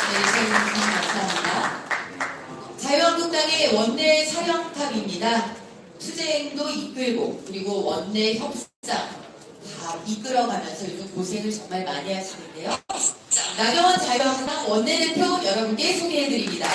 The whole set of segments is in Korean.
시청해주셔서 감사합니다. 자유한국당의 원내 사령탑입니다. 투쟁도 이끌고 그리고 원내 협상 다 이끌어가면서 요즘 고생을 정말 많이 하시는데요. 나경원 자유한국당 원내대표 여러분께 소개해드립니다.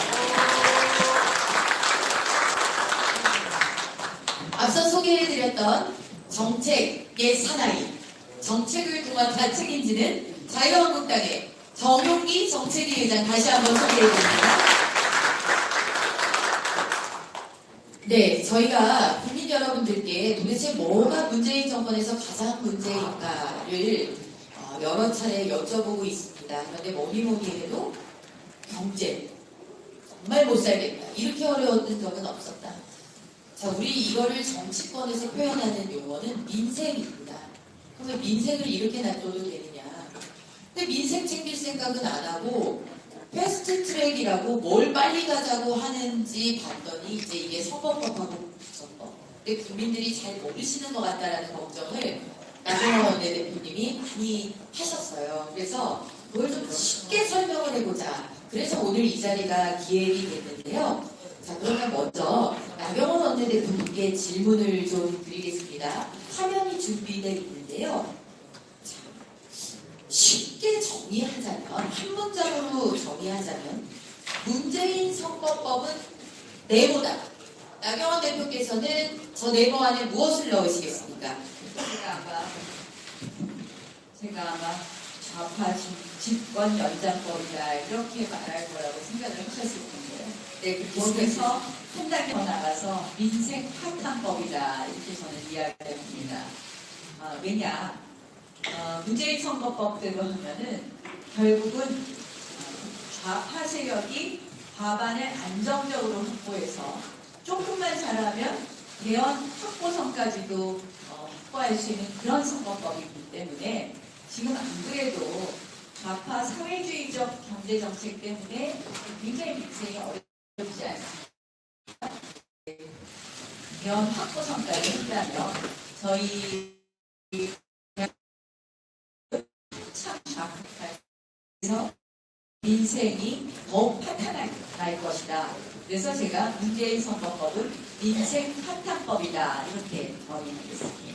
앞서 소개해드렸던 정책의 사나이, 정책을 통합한 책임지는 자유한국당의 정용기 정책위 의장 다시 한번 소개해드립니다. 네, 저희가 국민 여러분들께 도대체 뭐가 문재인 정권에서 가장 문제인가를 여러 차례 여쭤보고 있습니다. 그런데 뭐니 해도 경제, 정말 못 살겠다. 이렇게 어려웠던 적은 없었다. 자, 우리 이거를 정치권에서 표현하는 용어는 민생입니다. 그러면 민생을 이렇게 놔둬도 되느냐. 근데 민생 챙길 생각은 안 하고 패스트 트랙이라고 뭘 빨리 가자고 하는지 봤더니 이제 이게 선거법하고 국정법. 근데 국민들이 잘 모르시는 것 같다라는 걱정을 나경원 원내대표님이 많이 하셨어요. 그래서 그걸 좀 쉽게 설명을 해보자. 그래서 오늘 이 자리가 기획이 됐는데요. 자, 그러면 먼저 나경원 원내대표님께 질문을 좀 드리겠습니다. 화면이 준비되어 있는데요. 자, 쉽게 정의하자면, 한 문장으로 정의하자면 문재인 선거법은 네모다. 나경원 대표께서는 저 네모 안에 무엇을 넣으시겠습니까? 제가 아마 좌파 집권 연장법이다 이렇게 말할 거라고 생각을 하셨을 텐데요. 네, 그래서 한 단계 더 나가서 민생 파탄법이다 이렇게 저는 이야기를 합니다. 왜냐? 문재인 선거법대로 하면은 결국은 좌파 세력이 과반을 안정적으로 확보해서 조금만 잘하면 대연 확보선까지도 확보할 수 있는 그런 선거법이기 때문에 지금 안 그래도 좌파 사회주의적 경제정책 때문에 굉장히 민생이 어렵지 않습니다. 대연 확보선까지 했다면 저희 참 좌파에서 민생이 더욱 파탄날 것이다. 그래서 제가 문재인 선거법은 민생 파탄법이다 이렇게 정의하겠습니다.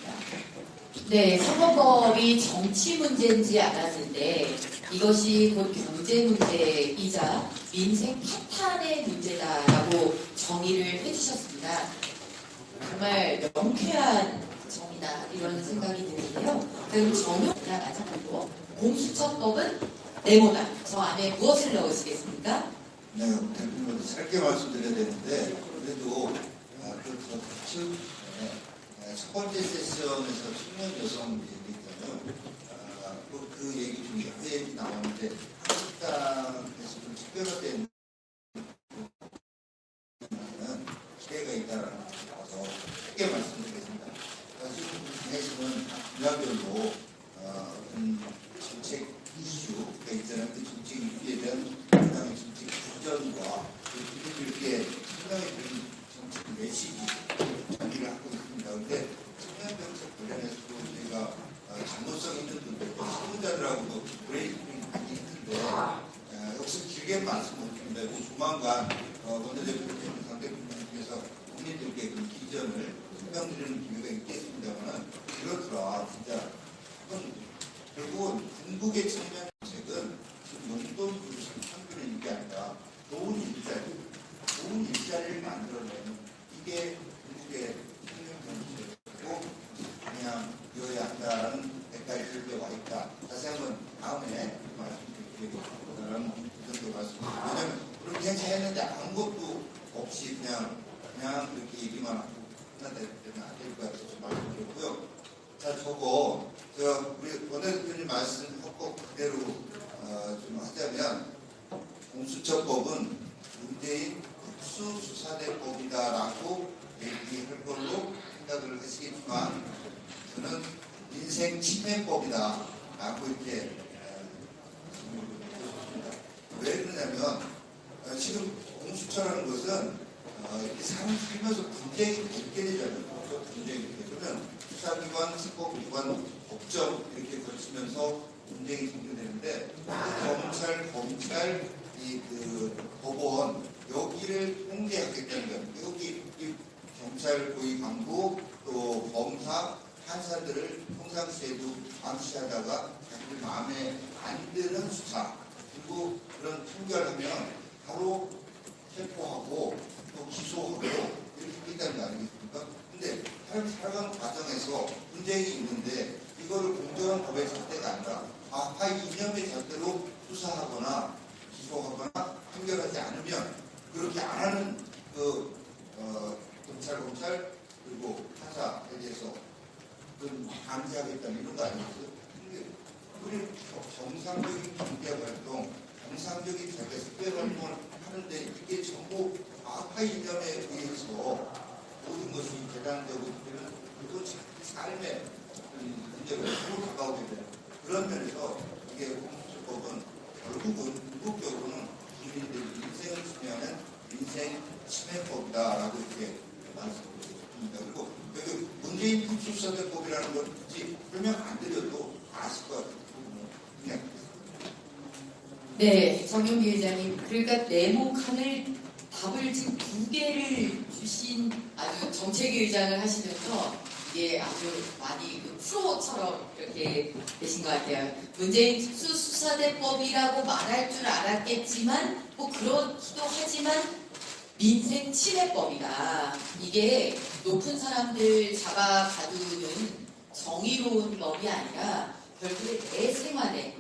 네, 선거법이 정치 문제인지 알았는데 이것이 곧 경제 문제이자 민생 파탄의 문제다라고 정의를 해주셨습니다. 정말 명쾌한 정의다 이런 생각이 드는데요. 그럼 정의가 맞아보고 공수처법은 네모다. 저 안에 무엇을 넣으시겠습니까? 네, 대표님한테 짧게 말씀드려야 되는데 그래도 첫 번째 세션에서 청년 여성 얘기했잖아요. 그 얘기 중에 그 얘기 나오는데 한국당에서 좀 특별화된 기대가 있다라는 거라서 쉽게 말씀드리겠습니다. 지금 중에서는 분야별로 어떤 정책 이슈가 있잖아요. 그 정책 이슈에 대한 그다음에 정책 구전과 이렇게 설명해 드린 정책 메시지 전기를 하고 있습니다. 그런데 청년 정책 관련해서도 저희가 전문성 있는 분들, 신문자들하고도 브레이킹이 많이 했는데 여기서 길게 말씀 못 드립니다. 조만간 원내대표님 상대편에서 국민들께 그 기전을 설명드리는 기회가 있겠습니다만 그렇더라 진짜 결국은 중국의 청년 정책은 지금 용돈 상주는 게 아니라 좋은 일자리를 만들어내는 이게 중국의 청년 정책이고 그냥 이어야 한다라는 데까지 설계가 와 있다. 다시 한번 다음에 말씀드리고 그다음 정도 말씀드립니다. 왜냐하면 그렇게 했는데 아무것도 없이 그냥 그렇게 얘기만 하고 끝났다 때문에 안 될 것 같아서 말씀드렸고요. 자, 우리 원내대표님 말씀하고 그대로 좀 하자면 공수처법은 문재인 특수수사대법이다라고 얘기할 걸로 생각을 하시겠지만 저는 인생 침해법이다라고 이렇게 왜 그러냐면 지금 공수처라는 것은 이렇게 사람 살면서 분쟁이 있게 되잖아요. 분쟁이 있게 되면 수사기관, 특법기관, 법정 이렇게 거치면서 분쟁이 생겨되는데 검찰, 그 법원 여기를 통제하겠다는 거예요. 여기 이 경찰 고위 간부 또 검사 판사들을 평상시에도 감시하다가 자기 마음에 안 드는 수사 그리고 그런 판결하면 바로 체포하고 또 기소하고 이렇게 있다는 거 아니겠습니까? 근데 사람이 살아가는 과정에서 분쟁이 있는데 이거를 공정한 법의 잣대가 아니라 파이 이념의 잣대로 수사하거나 기소하거나 판결하지 않으면 그렇게 안 하는 검찰 그리고 판사에 대해서 감시하겠다는 이런 거 아니겠어요? 근데 우리 정상적인 경제 활동, 정상적인 자기 특별 활동을 하는데 이게 전부 파이 이념에 의해서 모든 것이 계산되고 그리고 삶의 문제가 서로 다가오게 되는 그런 면에서 이게 공수처법은 결국은 궁극적으로는 국민들의 인생을 침해하는 인생 침해법이다라고 이렇게 말씀드렸습니다. 그리고 여기 문재인 특수사대법이라는 걸 굳이 설명 안 드려도 아실 것 같아요. 그냥. 네, 정용기 회장님. 그러니까 네모칸을 답을 지금 2개를 주신 아주 정책위 의장을 하시면서 이게 아주 많이 프로처럼 이렇게 되신 것 같아요. 문재인 특수수사대법이라고 말할 줄 알았겠지만 뭐 그렇기도 하지만 민생 침해법이다. 이게 높은 사람들 잡아가두는 정의로운 법이 아니라 결국에 내 생활에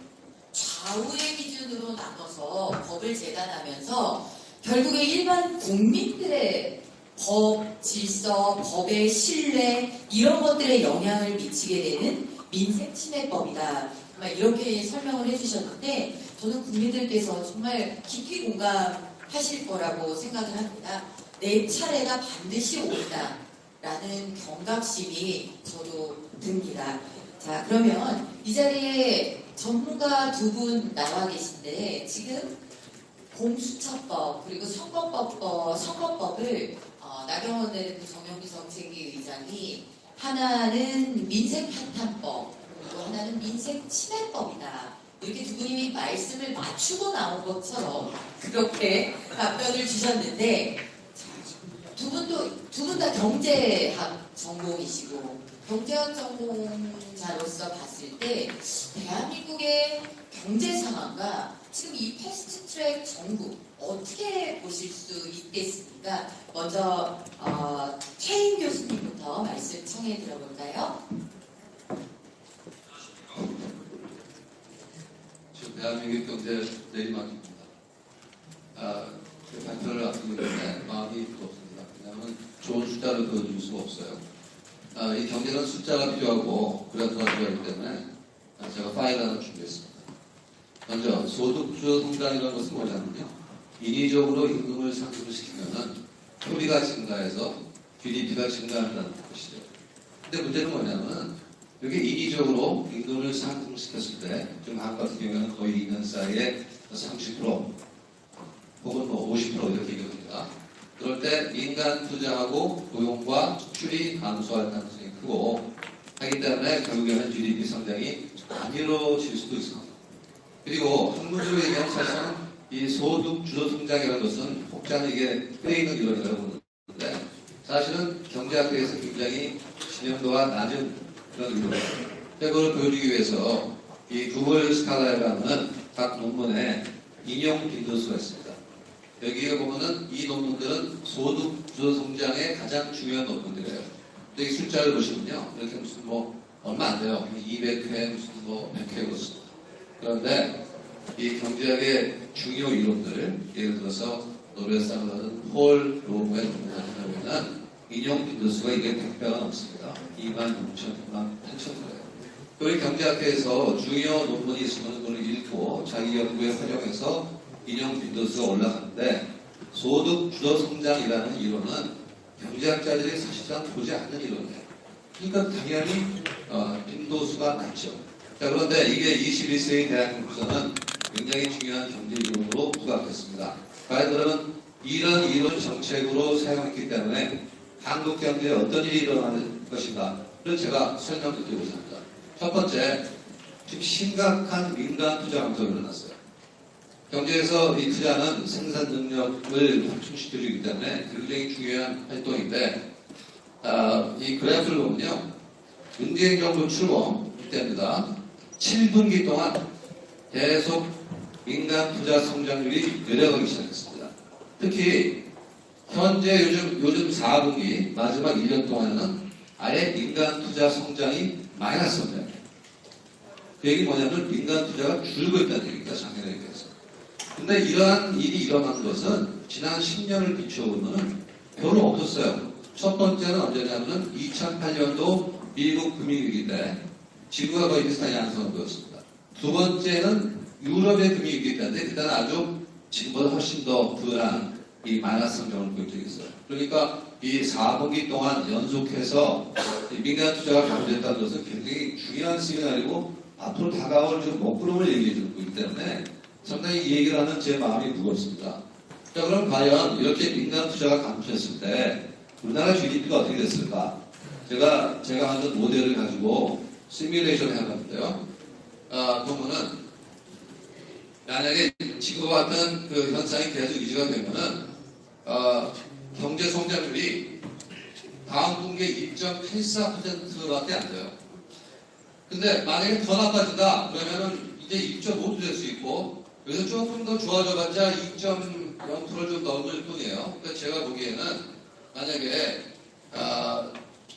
좌우의 기준으로 나눠서 법을 재단하면서 결국에 일반 국민들의 법, 질서, 법의 신뢰 이런 것들에 영향을 미치게 되는 민생 침해법이다. 이렇게 설명을 해주셨는데 저는 국민들께서 정말 깊이 공감하실 거라고 생각을 합니다. 내 차례가 반드시 온다라는 경각심이 저도 듭니다. 자, 그러면 이 자리에 전문가 2분 나와 계신데 지금 공수처법 그리고 선거법을 나경원 정용기 정책위 의장이 하나는 민생 탄탄법 그리고 하나는 민생 침해법이다. 이렇게 2분이 말씀을 맞추고 나온 것처럼 그렇게 답변을 주셨는데 두 분 다 경제학 전공이시고 경제학 전공자로서 봤을 때 대한민국의 경제 상황과 지금 이 패스트트랙 정부 어떻게 보실 수 있겠습니까? 먼저 최인 교수님부터 말씀 청해 들어볼까요? 지금 대한민국 경제 내리막입니다. 그 발표를 앞두고 있는데 마음이 부럽습니다. 왜냐하면 좋은 숫자를 보여줄 수가 없어요. 이 경제는 숫자가 필요하고 그래야 도와줘야 하기 때문에 제가 파일 하나 준비했습니다. 먼저 소득주도 성장이라는 것은 뭐냐면요. 인위적으로 임금을 상승시키면은 소비가 증가해서 GDP가 증가한다는 것이죠. 근데 문제는 뭐냐면 이렇게 인위적으로 임금을 상승시켰을 때 지금 한국 같은 경우에는 거의 2년 사이에 30% 혹은 뭐 50% 이렇게 이루어집니다. 그럴 때 민간 투자하고 고용과 수출이 감소할 가능성이 크고 하기 때문에 결국에는 GDP 성장이 안 이루어질 수도 있습니다. 그리고 학문적으로 얘기하면 사실은 이 소득 주도 성장이라는 것은 혹자는 이게 페이는 이론이라고 부르는데 사실은 경제학에서 굉장히 진영도가 낮은 그런 이론이에요. 그걸 보여주기 위해서 이 구글 스칼라라는 각 논문에 인용 빈도수가 있습니다. 여기에 보면은 이 논문들은 소득 주도 성장의 가장 중요한 논문들이에요. 여기 숫자를 보시면요. 이렇게 무슨 뭐 얼마 안 돼요. 200회 무슨 뭐 100회 그렇습니다. 그런데 이 경제학의 중요 이론들, 예를 들어서 노벨상을 받은 폴 로우의 논문 같은 경우에는 인용 빈도수가 이게 100배가 넘습니다. 26,000, 8,000배예요. 우리 경제학회에서 중요 논문이 있으면 그걸 읽고 자기 연구에 활용해서 인용 빈도수가 올라가는데 소득 주도 성장이라는 이론은 경제학자들이 사실상 보지 않는 이론이에요. 그러니까 당연히 빈도수가 낮죠. 자, 그런데 이게 21세기 대한민국에서는 굉장히 중요한 경제 이론으로 부각됐습니다. 과연 그러면 이런 이론 정책으로 사용했기 때문에 한국 경제에 어떤 일이 일어나는 것인가를 제가 설명드리고자 합니다. 1번째, 지금 심각한 민간 투자 감소가 일어났어요. 경제에서 이 투자는 생산 능력을 확충시켜주기 때문에 굉장히 중요한 활동인데, 이 그래프를 보면요. 문재인 정부 출범 때입니다. 7분기 동안 계속 민간 투자 성장률이 내려가기 시작했습니다. 특히 현재 요즘 4분기 마지막 1년 동안은 아예 민간 투자 성장이 마이너스 성장이에요. 그 얘기 뭐냐면 민간 투자가 줄고 있다는 얘기입니다. 작년에 비해서. 근데 이러한 일이 일어난 것은 지난 10년을 비춰보면 별로 없었어요. 첫 번째는 언제냐면 2008년도 미국 금융위기 때 지구가 거의 비슷한 양상을 보였습니다. 두 번째는 유럽의 금융위기 때인데 그때는 아주 지금보다 훨씬 더 부연한 이 마이너스 성장을 보인 적이 있어요. 그러니까 이 4분기 동안 연속해서 민간 투자가 감소했다는 것은 굉장히 중요한 시그널이고 앞으로 다가올 좀 먹구름을 얘기해 주고 있기 때문에 상당히 이 얘기를 하는 제 마음이 무겁습니다. 자, 그럼 과연 이렇게 민간 투자가 감소했을 때 우리나라 GDP가 어떻게 됐을까? 제가 만든 모델을 가지고 시뮬레이션을 해봤는데요. 보면은 만약에 지금과 같은 그 현상이 계속 유지가 되면은 경제 성장률이 다음 분기에 2.84%밖에 안 돼요. 근데 만약에 더 나빠진다 그러면은 이제 2.5도 될 수 있고 여기서 조금 더 좋아져봤자 2.0%를 좀 넘을 뿐이에요. 그러니까 제가 보기에는 만약에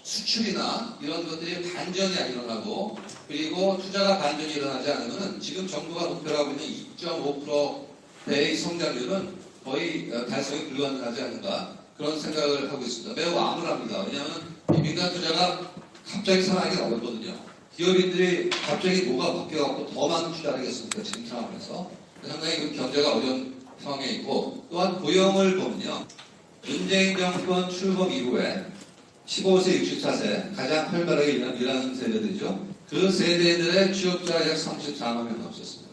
수출이나 이런 것들이 반전이 안 일어나고 그리고 투자가 반전이 일어나지 않으면 지금 정부가 목표로 하고 있는 2.5%대의 성장률은 거의 달성이 불가능하지 않는가 그런 생각을 하고 있습니다. 매우 암울합니다. 왜냐하면 이 민간 투자가 갑자기 살아나기가 어렵거든요. 기업인들이 갑자기 뭐가 바뀌어갖고 더 많은 투자를 하겠습니까? 지금 상황에서. 상당히 경제가 어려운 상황에 있고 또한 고용을 보면요. 문재인 정권 출범 이후에 15세, 64세 가장 활발하게 일하는 세대들이죠. 그 세대들의 취업자가 약 34만 명 넘었습니다.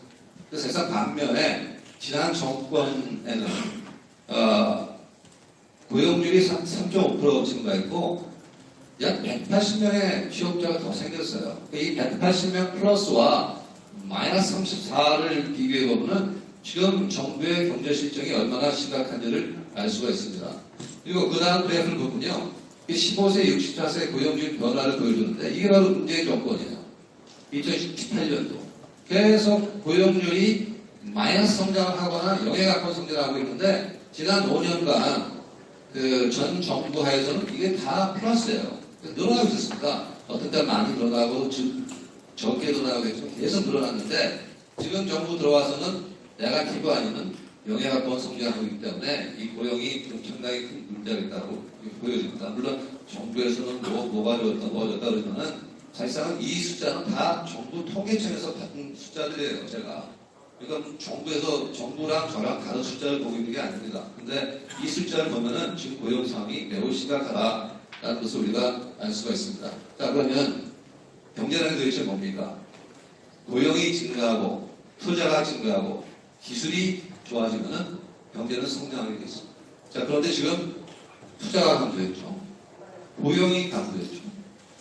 그래서 반면에 지난 정권에는 고용률이 3.5% 증가했고 약 180명의 취업자가 더 생겼어요. 이 180명 플러스와 마이너스 34를 비교해보면 지금 정부의 경제 실정이 얼마나 심각한지를 알 수가 있습니다. 그리고 그 다음 그래프를 보면요. 15세, 64세 고용률 변화를 보여주는데 이게 바로 문재인 정권이에요. 2018년도. 계속 고용률이 마이너스 성장을 하거나 영에 가까운 성장을 하고 있는데 지난 5년간 그 전 정부 하에서는 이게 다 플러스예요. 늘어나고 있었습니다. 어떤 때 많이 늘어나고 적게 늘어나고 계속 늘어났는데 지금 정부 들어와서는 네거티브 아니면 영에 가까운 성장을 하고 있기 때문에 이 고용이 좀 상당히 큰 문제가 있다고 보여집니다. 물론 정부에서는 뭐가 좋았다 그러면은 사실상 이 숫자는 다 정부 통계청에서 받은 숫자들이에요. 제가. 그러니까 정부랑 저랑 다른 숫자를 보고 있는 게 아닙니다. 근데 이 숫자를 보면은 지금 고용 상황이 매우 심각하다라는 것을 우리가 알 수가 있습니다. 자, 그러면 경제라는 게 도대체 뭡니까? 고용이 증가하고 투자가 증가하고 기술이 좋아지면은 경제는 성장하게 됐습니다. 자, 그런데 지금 투자가 감소했죠. 고용이 감소했죠.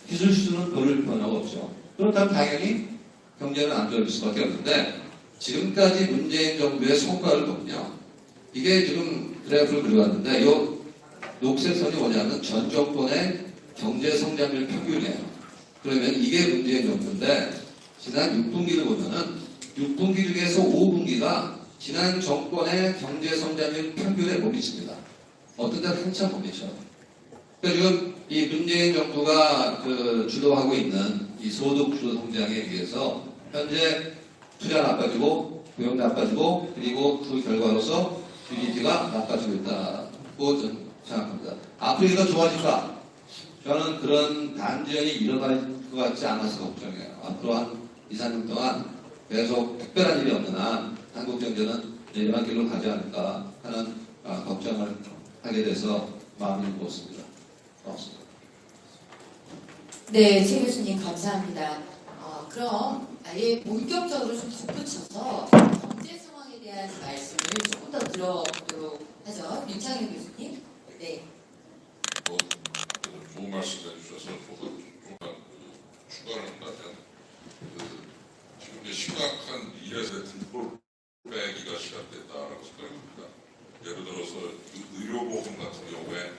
기술 수준은 별 변화가 없죠. 그렇다면 당연히 경제는 안 좋아질 수밖에 없는데 지금까지 문재인 정부의 성과를 보면요. 이게 지금 그래프를 그려왔는데 이 녹색 선이 뭐냐면 전 정권의 경제 성장률 평균이에요. 그러면 이게 문재인 정부인데 지난 6분기를 보면은 6분기 중에서 5분기가 지난 정권의 경제 성장률 평균에 못 미칩니다. 어떤 때는 한참 못 미쳐요. 그러니까 지금 이 문재인 정부가 주도하고 있는 이 소득 주도 성장에 의해서 현재 투자 나빠지고 고용 나빠지고 그리고 그 결과로서 GDP가 나빠지고 있다고 저는 생각합니다. 앞으로 이거 좋아질까? 저는 그런 반전이 일어날 것 같지 않아서 걱정해요. 앞으로 한 2, 3년 동안 계속 특별한 일이 없는 한 한국 경제는 내려간 길로 가지 않을까 하는 걱정을 하게 돼서 마음이 무겁습니다. 고맙습니다. 네, 최 교수님 감사합니다. 그럼 아예 본격적으로 좀 덧붙여서 경제 상황에 대한 말씀을 조금 더 들어보도록 하죠. 윤창현 교수님. 네. 좋은 말씀 해주셔서 조금 추가를 한다면 지금 이제 심각한 2회 세트 빼기가 시작돼 의료보험 같은 경우에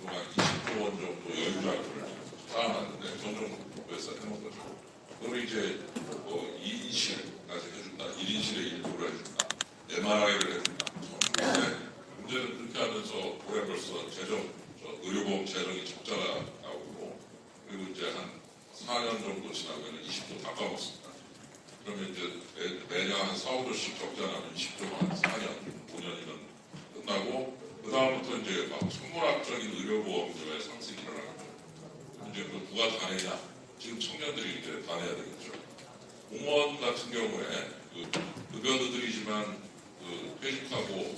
그동안 20조 원 정도 여유자금을 쌓아놨는데 정정부에서 해놓은 거죠. 그럼 이제 2인실까지 해준다. 1인실에 1조를 해준다. MRI를 해준다. 근데 문제는 그렇게 하면서 올해 벌써 의료보험 재정이 적자가 나오고 그리고 이제 한 4년 정도 지나면 20조 다 까먹습니다. 그러면 이제 매년 한 4, 5조씩 적자 나면 20조가 한 4년, 5년이면 끝나고 그 다음부터 이제 막 천문학적인 의료보험료의 상승이 일어나거든요. 이제 그 누가 다 내냐? 지금 청년들이 이제 다 내야 되겠죠. 공무원 같은 경우에 급여드리지만 퇴직하고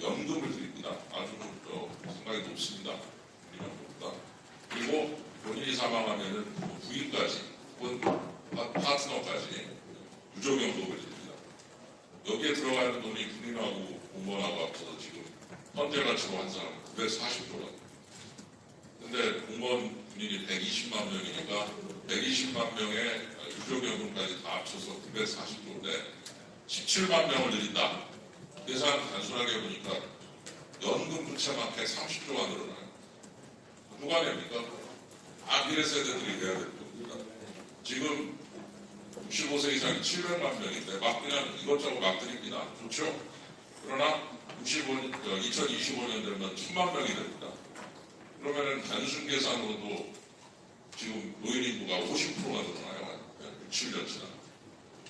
연금을 드립니다. 아주 상당히 높습니다. 그리고 본인이 사망하면은 부인까지 혹은 파트너까지 유족연금을 드립니다. 여기에 들어가는 돈이 군인하고 공무원하고 합쳐서 지금 현재 가치로 한 사람 940조 원. 근데 공무원 군인이 120만 명이니까 120만 명의 유족연금까지 다 합쳐서 940조인데 17만 명을 늘린다. 계산 단순하게 보니까 연금 부채만 130조가 늘어나요. 누가 냅니까? 미래 세대들이 돼야 될 겁니다. 지금 65세 이상이 700만 명인데 막 그냥 이것저것 막 드립니다. 좋죠? 그러나 2025년 되면 1000만 명이 됩니다. 그러면은 단순 계산으로도 지금 노인 인구가 50%가 늘어나요. 6, 7년 지나.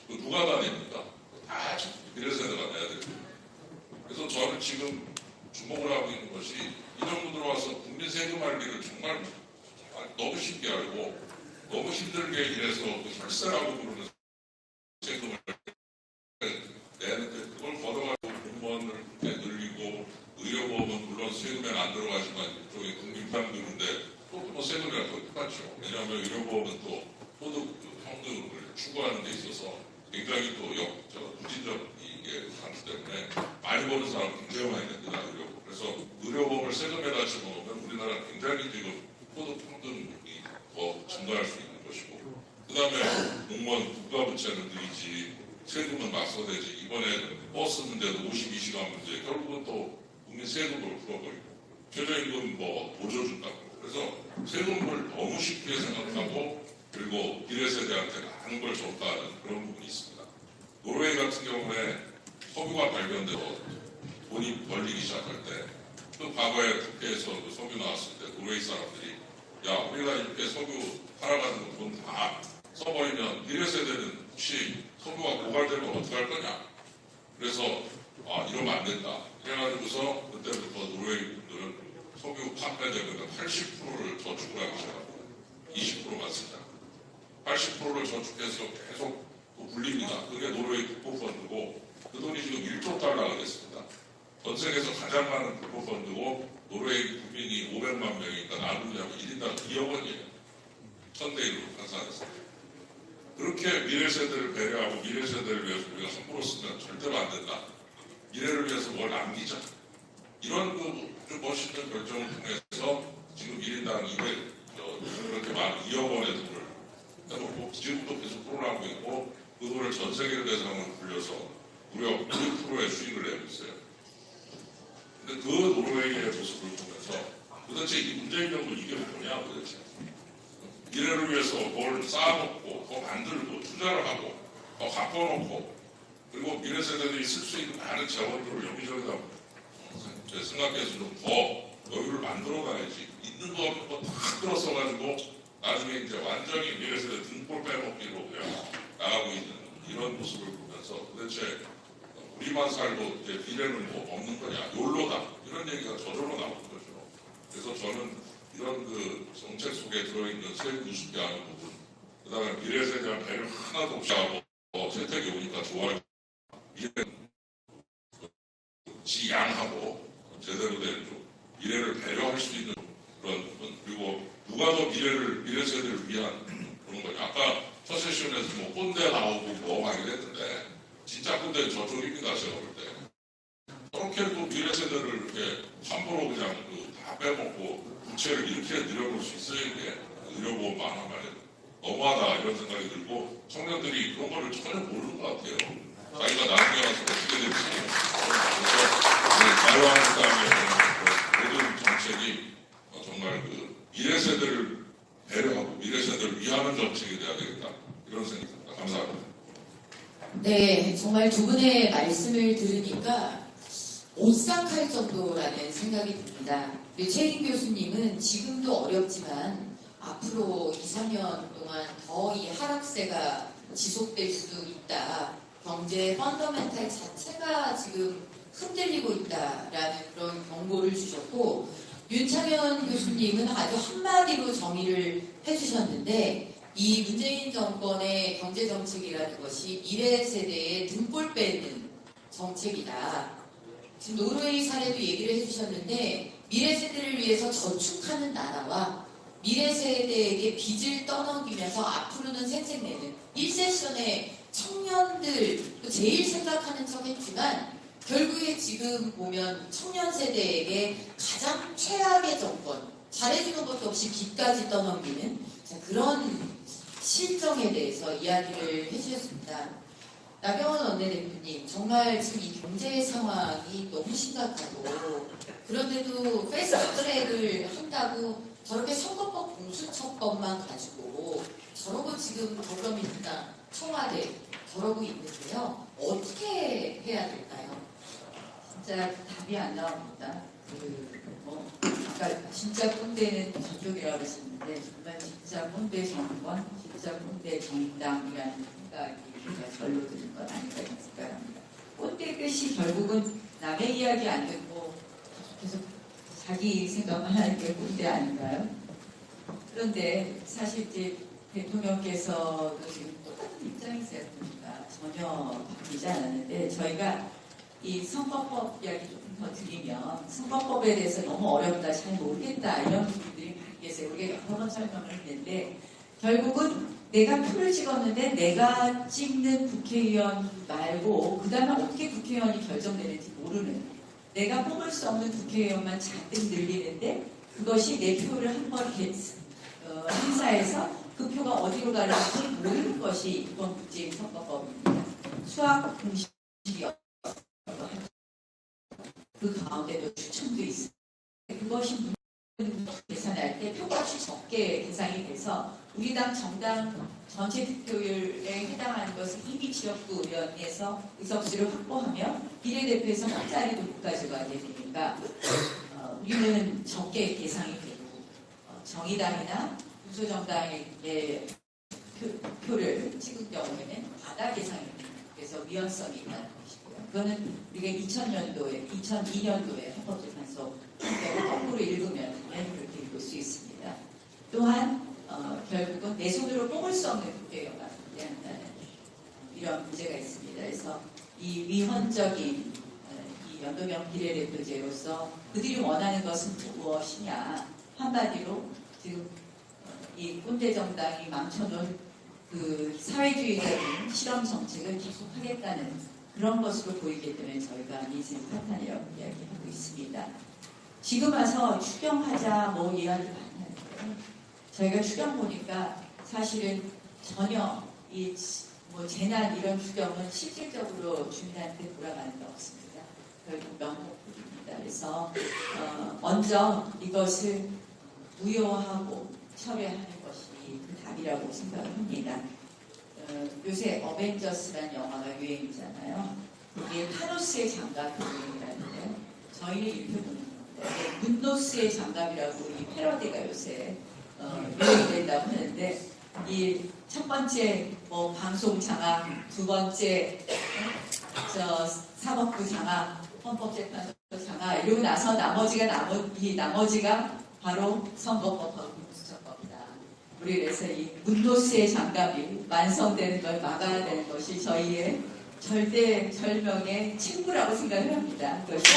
누가 다 냅니까? 다 미래 세대가 내야 됩니다. 그래서 저는 지금 주목을 하고 있는 것이 이 정도 들어와서 국민 세금 알기를 정말 너무 쉽게 알고 너무 힘들게 일해서 혈세라고 부르는 세금을 내는데 그걸 걷어가지고 공무원을 늘리고 의료보험은 물론 세금에는 안 들어가지만 이쪽에 국민담금인데 또 세금이랑 거의 똑같죠. 왜냐하면 의료보험은 또 소득 평등을 추구하는 데 있어서 굉장히 또 부진적 이게 많기 때문에 많이 버는 사람은 굉장히 많이 냅니다. 그래서 의료보험을 세금에다 집어넣으면 우리나라 굉장히 지금 소득 평등이 더 증가할 수 있는 것이고 그 다음에 공무원 국가부채는 늘리지 세금은 맞서대지 이번에 버스 문제도 52시간 문제 결국은 또 국민 세금으로 풀어버리고 최저임금 보조 준다고 그래서 세금을 너무 쉽게 생각하고 그리고 미래세대한테 많은 걸 전가하는 그런 부분이 있습니다. 노르웨이 같은 경우에 석유가 발견돼서 돈이 벌리기 시작할 때 그 과거에 국회에서 석유 나왔을 때 노르웨이 사람들이 야 우리가 이렇게 석유 팔아가지고 돈 다 써버리면 미래세대는 혹시 석유가 고갈되면 어떻게 할 거냐 그래서 이러면 안 된다 그래가지고서 그때부터 노르웨이 분들은 석유 판매되면 80%를 저축을 하기 시작하고 20%만 쓰자 80%를 저축해서 계속 굴립니다. 그게 노르웨이 국보펀드고 그 돈이 지금 1조 달러가 됐습니다. 전 세계에서 가장 많은 국보펀드고 노르웨이 국민이 500만 명이니까 나누면 1인당 2억 원이에요. 1000대 1로 환산했습니다. 그렇게 미래세대를 배려하고 미래세대를 위해서 우리가 함부로 쓰면 절대로 안 된다. 미래를 위해서 뭘 남기자. 이런 좀 멋있는 결정을 통해서 지금 1인당 200, 그렇게 많은 2억 원의 돈을 해놓고 지금도 계속 토론하고 있고 그 돈을 전 세계 대상으로 굴려서 무려 9%의 수익을 내고 있어요. 근데 그 노르웨이의 모습을 보면서 도대체 이 문재인 정부 이게 뭐냐 도대체 미래를 위해서 뭘 쌓아놓고 더 만들고 투자를 하고 더 바꿔놓고 그리고 미래 세대들이 쓸 수 있는 많은 재원들을 여기저기다 제 생각해서 좀 더 여유를 만들어 가야지 있는 거 없는 거 다 끌어써가지고 나중에 이제 완전히 미래 세대 등골 빼먹기로 그냥 나가고 있는 이런 모습을 보면서 도대체 우리만 살고 이제 미래는 뭐 없는 거냐 욜로다 이런 얘기가 저절로 나오는 거죠. 그래서 저는 이런 그 정책 속에 들어있는 세금 우습게 하는 부분 그 다음에 미래 세대한 배려 하나도 없이 하고 세택이 오니까 좋아요. 미래는 지양하고 제대로 된 미래를 배려할 수 있는 그런 부분 그리고 누가 더 미래 세대를 위한 그런 거냐 아까 첫 세션에서 뭐 꼰대 나오고 뭐 막 이랬는데 진짜 꼰대는 저쪽입니다 제가 볼 때 그렇게 또 미래 세대를 이렇게 함부로 그냥 다 빼먹고 부채를 이렇게 늘려볼 수 있어요 이게 의료보험만 하면 너무하다 이런 생각이 들고 청년들이 그런 거를 전혀 모르는 것 같아요 자기가 나중에 와서 어떻게 될지 그래서 이러한 모든 정책이 정말 미래 세대를 배려하고 미래 세대를 위하는 정책이 돼야 되겠다 이런 생각이 듭니다. 감사합니다. 네, 정말 두 분의 말씀을 들으니까 오싹할 정도라는 생각이 듭니다. 최인 교수님은 지금도 어렵지만 앞으로 2, 3년 동안 더 이 하락세가 지속될 수도 있다. 경제 펀더멘탈 자체가 지금 흔들리고 있다라는 그런 경고를 주셨고, 윤창현 교수님은 아주 한마디로 정의를 해주셨는데, 이 문재인 정권의 경제 정책이라는 것이 미래 세대의 등골 빼는 정책이다. 지금 노르웨이 사례도 얘기를 해주셨는데, 미래 세대를 위해서 저축하는 나라와 미래 세대에게 빚을 떠넘기면서 앞으로는 생색내는 1세션의 청년들, 제일 생각하는 척 했지만 결국에 지금 보면 청년 세대에게 가장 최악의 정권, 잘해주는 것도 없이 빚까지 떠넘기는 그런 실정에 대해서 이야기를 해주셨습니다. 나경원 원내대표님, 정말 지금 이 경제 상황이 너무 심각하고, 그런데도 패스트트랙을 한다고 저렇게 선거법 공수처법만 가지고 저러고 지금 더불어민주당 청와대 저러고 있는데요. 어떻게 해야 될까요? 진짜 답이 안 나옵니다. 아까 진짜 꼰대는 저쪽이라고 하셨는데, 정말 진짜 꼰대 정권, 진짜 꼰대 정당이라는 생각이 절로 드는 건 아닐까 생각합니다. 꼰대 뜻이 결국은 남의 이야기 안 듣고 계속 자기 생각만 하는 게 꼰대 아닌가요? 그런데 사실 이제 대통령께서도 지금 똑같은 입장이세요. 보니까 전혀 바뀌지 않았는데, 저희가 이 선거법 이야기 조금 더 드리면, 선거법에 대해서 너무 어렵다, 잘 모르겠다 이런 분들이 많이 계세요. 우리가 여러 번 설명을 했는데 결국은 내가 표를 찍었는데 내가 찍는 국회의원 말고 그 다음에 어떻게 국회의원이 결정되는지 모르는, 내가 뽑을 수 없는 국회의원만 잔뜩 늘리는데 그것이 내 표를 한번 행사해서 그 표가 어디로 가는지 모르는 것이 이번 문재인 선거법입니다. 수학 공식이 그 가운데도 추첨도 있습니다. 그것이 계산할 때 표값이 적게 계산이 돼서 우리 당 정당 전체 득표율에 해당하는 것을 이미 지역구 의원에서 의석수를 확보하면 비례대표에서 한 자리도 못 가져가게 되니까 우리는 적게 계산이 되고, 정의당이나 무소정당의 표를 찍은 경우에는 과다 계산이 됩니다. 그래서 위헌성이 있다는 것이고요. 그거는 우리가 2002년도에 헌법재판소 거꾸로 읽으면 그렇게 읽을 수 있습니다. 또한 결국은 내 손으로 뽑을 수 없는 국회의원만 한다는 이런 문제가 있습니다. 그래서 이 위헌적인 이 연동형 비례대표제로서 그들이 원하는 것은 무엇이냐, 한마디로 지금 이 꼰대 정당이 망쳐놓은 그 사회주의적인 실험 정책을 계속하겠다는 그런 것으로 보이기 때문에 저희가 민생 파탄이라고 이야기하고 있습니다. 지금 와서 추경하자 뭐 이야기 많이 하는데, 저희가 추경 보니까 사실은 전혀 이 뭐 재난 이런 추경은 실질적으로 주민한테 돌아가는 게 없습니다. 결국 명목입니다. 그래서 먼저 이것을 무효하고 처리하는 것이 그 답이라고 생각을 합니다. 요새 어벤져스라는 영화가 유행이잖아요. 이게 타노스의 장갑 유행이라는데, 저희는 이렇게 보는 건데 문노스의 장갑이라고 이 패러디가 요새 유행이 된다고 하는데, 이 첫 번째 뭐 방송 장악, 두 번째 사법부 장악, 헌법재판소 장악 이러고 나서 나머지가 바로 선거법하고 공수처법이다. 우리 그래서 이 문노스의 장갑이 완성되는 걸 막아야 되는 것이 저희의 절명의 친구라고 생각을 합니다. 그것이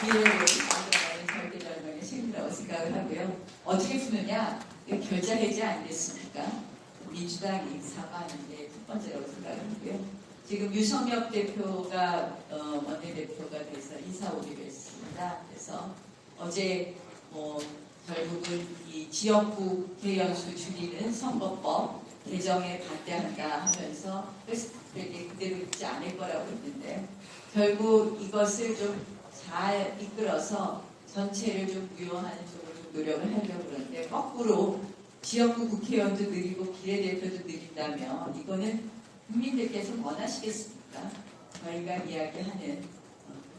미래를 만들어가는 절대절명의 친구라고 생각을 하고요. 어떻게 푸느냐? 결자해지 아니겠습니까? 민주당이 사과하는데 첫 번째라고 생각을 하고요. 지금 유성엽 대표가 원내대표가 돼서 인사 오기로 했습니다. 그래서 어제 결국은 이 지역구 국회의원수 줄이는 선거법, 개정에 반대한다 하면서 패스트트랙이 그대로 있지 않을 거라고 했는데 결국 이것을 좀 잘 이끌어서 전체를 좀 유연하는 쪽으로 좀 노력을 하려고 그러는데 거꾸로 지역구 국회의원도 늘리고 비례대표도 늘린다면 이거는 국민들께서 원하시겠습니까? 저희가 이야기하는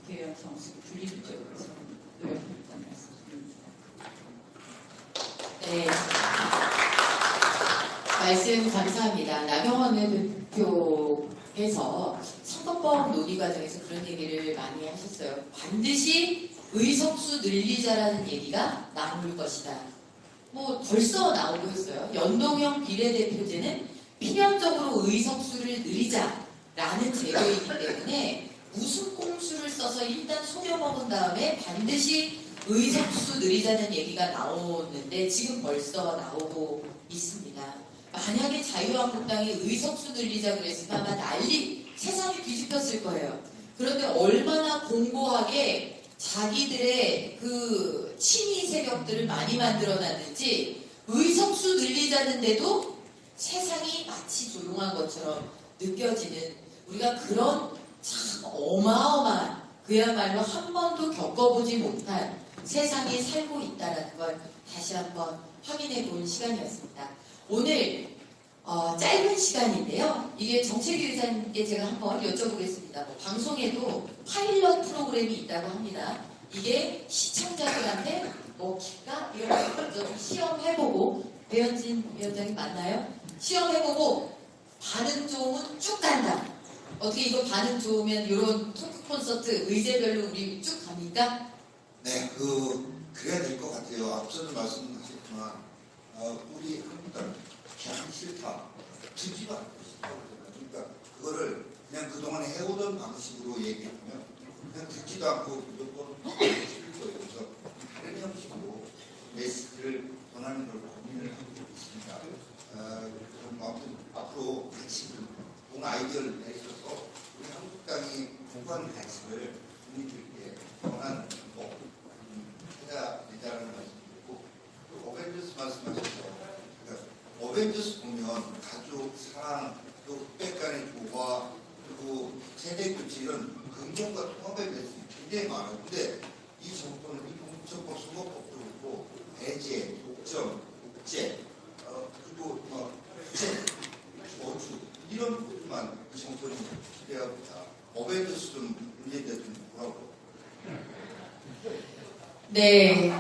국회의원 정수를 줄이는 쪽으로 노력하겠다는 말씀드립니다. 네. 말씀 감사합니다. 나경원 대표께서 선거법 논의 과정에서 그런 얘기를 많이 하셨어요. 반드시 의석수 늘리자라는 얘기가 나올 것이다. 뭐 벌써 나오고 있어요. 연동형 비례대표제는 필연적으로 의석수를 늘리자라는 제도이기 때문에 무슨 꼼수를 써서 일단 속여먹은 다음에 반드시 의석수 늘리자는 얘기가 나오는데 지금 벌써 나오고 있습니다. 만약에 자유한국당이 의석수 늘리자 그랬으면 아마 세상이 뒤집혔을 거예요. 그런데 얼마나 공고하게 자기들의 그 친위 세력들을 많이 만들어놨는지 의석수 늘리자는데도 세상이 마치 조용한 것처럼 느껴지는 우리가 그런 참 어마어마한 그야말로 한 번도 겪어보지 못한 세상에 살고 있다는 걸 다시 한번 확인해 본 시간이었습니다. 오늘 짧은 시간인데요. 이게 정책위 의장님께 제가 한번 여쭤보겠습니다. 뭐 방송에도 파일럿 프로그램이 있다고 합니다. 이게 시청자들한테 뭐 기가 이런 거 좀 시험해보고 배현진 위원장님 맞나요? 시험해보고 반응 좋으면 쭉 간다. 어떻게 이거 반응 좋으면 이런 토크 콘서트 의제별로 우리 쭉 갑니까? 네, 그래야 될 것 같아요. 앞서도 말씀하셨지만 우리 한국당 그냥 싫다, 듣지도 않고 싶다. 그러니까 그거를 그냥 그동안 해오던 방식으로 얘기하면 그냥 듣지도 않고 무조건 싫을 거예요. 그래서 다른 형식으로 메시지를 전하는 걸 고민을 하고 있습니다. 그럼 아무튼 앞으로 같이 좋은 아이디어를 내셔서 우리 한국당이 공부하는 가치를 국민들께 전하는 거 해야 된다는 말씀드리고 또 어벤져스 말씀하셨죠. 그러니까 어벤져스 보면 가족, 사랑, 또 흑백 간의 조화, 그리고 세대 교체 이런 긍정과 통합의 메시지 굉장히 많아요. 근데 이 정권은 이 공천법, 선거법도 그렇고 배제, 독점, 독재, 그리고 부채, 저주 이런 것만 이 정권이 기대하고 있다. 어벤져스 좀 문제인데 좀 뭐라고? 네.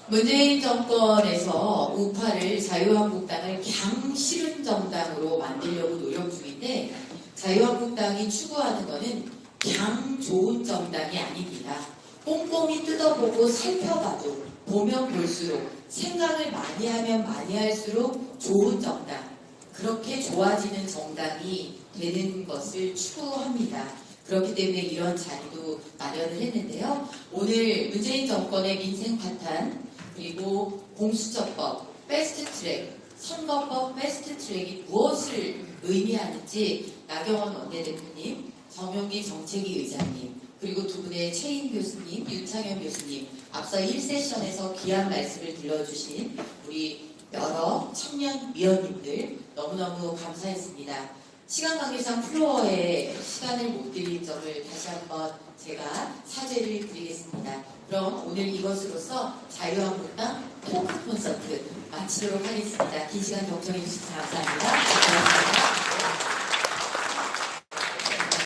문재인 정권에서 우파를 자유한국당을 강 싫은 정당으로 만들려고 노력 중인데 자유한국당이 추구하는 것은 강 좋은 정당이 아닙니다. 꼼꼼히 뜯어보고 살펴봐도 보면 볼수록 생각을 많이 하면 많이 할수록 좋은 정당, 그렇게 좋아지는 정당이 되는 것을 추구합니다. 그렇기 때문에 이런 자리도 마련을 했는데요. 오늘 문재인 정권의 민생 파탄, 그리고 공수처법, 패스트트랙, 선거법 패스트트랙이 무엇을 의미하는지 나경원 원내대표님, 정용기 정책위 의장님, 그리고 두 분의 최인 교수님, 윤창현 교수님, 앞서 1세션에서 귀한 말씀을 들려주신 우리 여러 청년 위원님들 너무너무 감사했습니다. 시간 관계상 플로어에 시간을 못 드린 점을 다시 한번 제가 사죄를 드리겠습니다. 그럼 오늘 이것으로서 자유한국당 토크 콘서트 마치도록 하겠습니다. 긴 시간 경청해 주셔서 감사합니다. 고맙습니다.